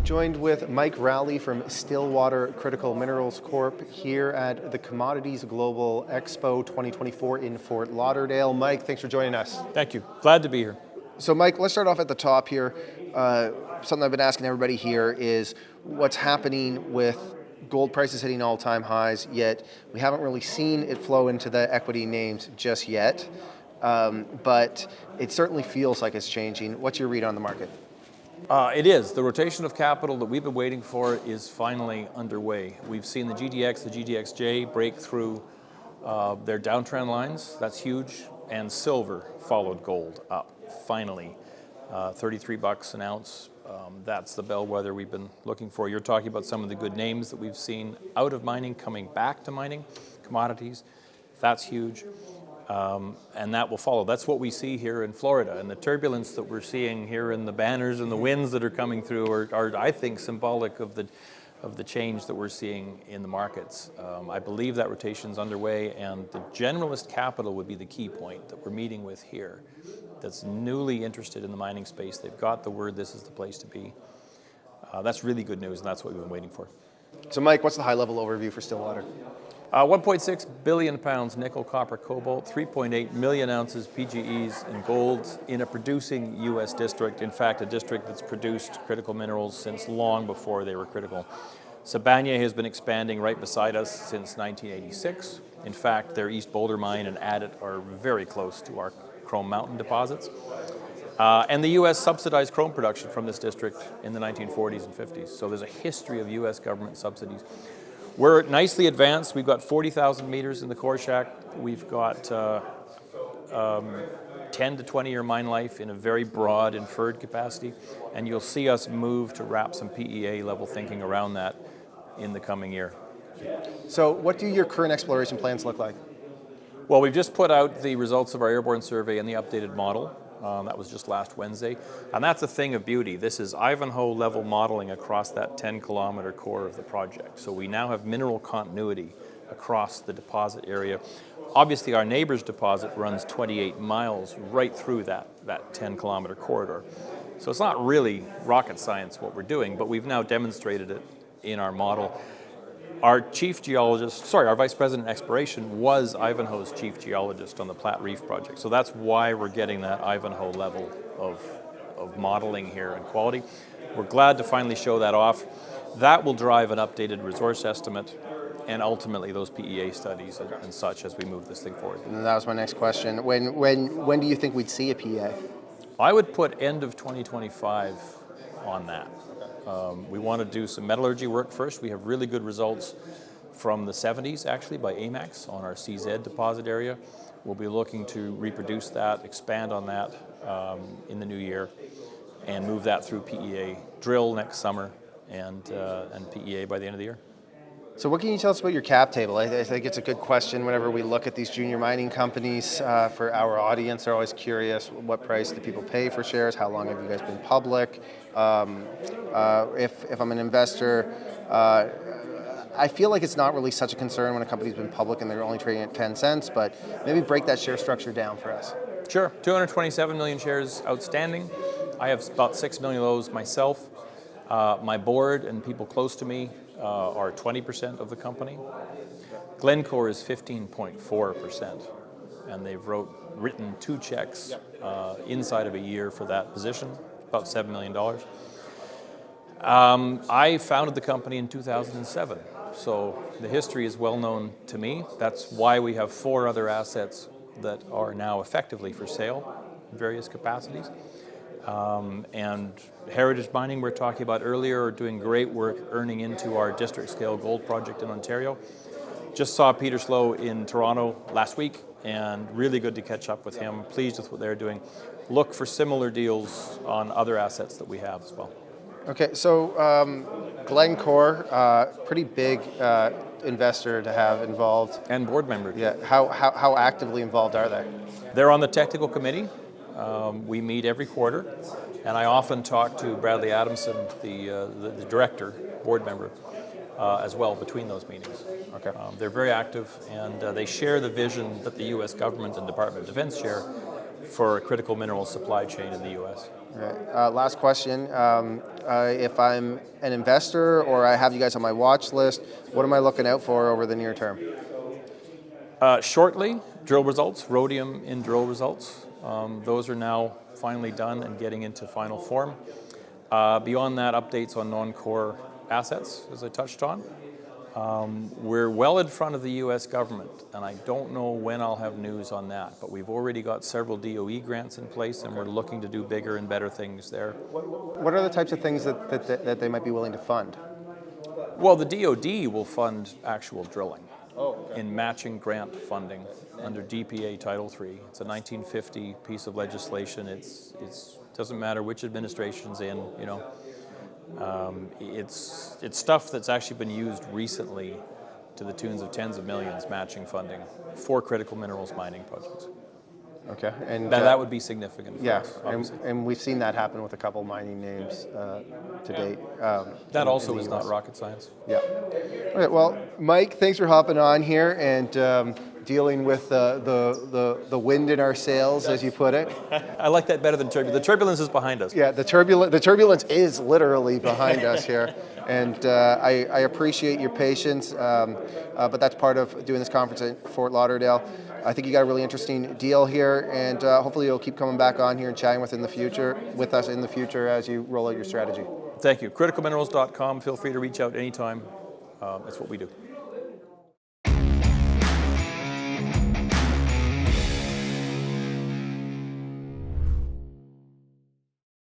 Joined with Mike Rowley from Stillwater Critical Minerals Corp here at the Commodities Global Expo 2024 in Fort Lauderdale. Mike, thanks for joining us. Thank you. Glad to be here. So Mike, let's start off at the top here. Something I've been asking everybody here is what's happening with gold prices hitting all-time highs, yet we haven't really seen it flow into the equity names just yet, but it certainly feels like it's changing. What's your read on the market? It is. The rotation of capital that we've been waiting for is finally underway. We've seen the GDX, the GDXJ break through their downtrend lines. That's huge. And silver followed gold up, finally. $33 an ounce. That's the bellwether we've been looking for. You're talking about some of the good names that we've seen out of mining coming back to mining, commodities. That's huge. And that will follow. That's what we see here in Florida. And the turbulence that we're seeing here in the banners and the winds that are coming through are I think, symbolic of the change that we're seeing in the markets. I believe that rotation's underway, and the generalist capital would be the key point that we're meeting with here that's newly interested in the mining space. They've got the word this is the place to be. That's really good news, and that's what we've been waiting for. So Mike, what's the high-level overview for Stillwater? 1.6 billion pounds nickel, copper, cobalt, 3.8 million ounces PGEs and gold in a producing U.S. district. In fact, a district that's produced critical minerals since long before they were critical. Sibanye has been expanding right beside us since 1986. In fact, their East Boulder mine and Addit are very close to our Chrome Mountain deposits. And the U.S. subsidized chrome production from this district in the 1940s and 50s. So there's a history of U.S. government subsidies. We're nicely advanced. We've got 40,000 meters in the core shack. We've got 10 to 20 year mine life in a very broad inferred capacity. And you'll see us move to wrap some PEA level thinking around that in the coming year. So what do your current exploration plans look like? Well, we've just put out the results of our airborne survey and the updated model. That was just last Wednesday. And that's a thing of beauty. This is Ivanhoe level modeling across that 10-kilometer core of the project. So we now have mineral continuity across the deposit area. Obviously, our neighbor's deposit runs 28 miles right through that 10-kilometer corridor. So it's not really rocket science what we're doing, but we've now demonstrated it in our model. Our our vice president of exploration was Ivanhoe's chief geologist on the Platreef project. So that's why we're getting that Ivanhoe level of modeling here and quality. We're glad to finally show that off. That will drive an updated resource estimate and ultimately those PEA studies and such as we move this thing forward. And that was my next question. When do you think we'd see a PEA? I would put end of 2025 on that. We want to do some metallurgy work first. We have really good results from the 70s, actually, by AMAX on our CZ deposit area. We'll be looking to reproduce that, expand on that in the new year, and move that through PEA. Drill next summer and PEA by the end of the year. So what can you tell us about your cap table? I think it's a good question whenever we look at these junior mining companies. For our audience, they're always curious, what price do people pay for shares? How long have you guys been public? If I'm an investor, I feel like it's not really such a concern when a company's been public and they're only trading at 10 cents, but maybe break that share structure down for us. Sure. 227 million shares outstanding. I have about 6 million of those myself. My board and people close to me are 20% of the company. Glencore is 15.4%, and they've written 2 checks inside of a year for that position, about $7 million. I founded the company in 2007, so the history is well known to me. That's why we have 4 other assets that are now effectively for sale in various capacities. And Heritage Mining, we're talking about earlier, are doing great work earning into our district scale gold project in Ontario. Just saw Peter Slow in Toronto last week, and really good to catch up with him. Pleased with what they're doing. Look for similar deals on other assets that we have as well. Okay, so Glencore, pretty big investor to have involved. And board member. Yeah, how actively involved are they? They're on the technical committee. We meet every quarter, and I often talk to Bradley Adamson, the director, board member, as well between those meetings. Okay. They're very active, and they share the vision that the U.S. government and Department of Defense share for a critical mineral supply chain in the U.S. Right. Last question. If I'm an investor or I have you guys on my watch list, what am I looking out for over the near term? Shortly, drill results, rhodium in drill results. Those are now finally done and getting into final form. Beyond that, updates on non-core assets, as I touched on. We're well in front of the U.S. government, and I don't know when I'll have news on that, but we've already got several DOE grants in place, and we're looking to do bigger and better things there. What are the types of things that they might be willing to fund? Well, the DOD will fund actual drilling in matching grant funding under DPA Title III. It's a 1950 piece of legislation. It's doesn't matter which administration's in, you know. It's stuff that's actually been used recently to the tunes of tens of millions matching funding for critical minerals mining projects. Okay, and that would be significant for us, and we've seen that happen with a couple mining names to date. That also is not rocket science. Yeah. All right, well, Mike, thanks for hopping on here and dealing with the wind in our sails, as you put it. I like that better than turbulence. The turbulence is behind us. Yeah, the turbulence is literally behind us here, and I appreciate your patience, but that's part of doing this conference at Fort Lauderdale. I think you got a really interesting deal here, and hopefully you'll keep coming back on here and chatting with us in the future as you roll out your strategy. Thank you. Criticalminerals.com. Feel free to reach out anytime. That's what we do.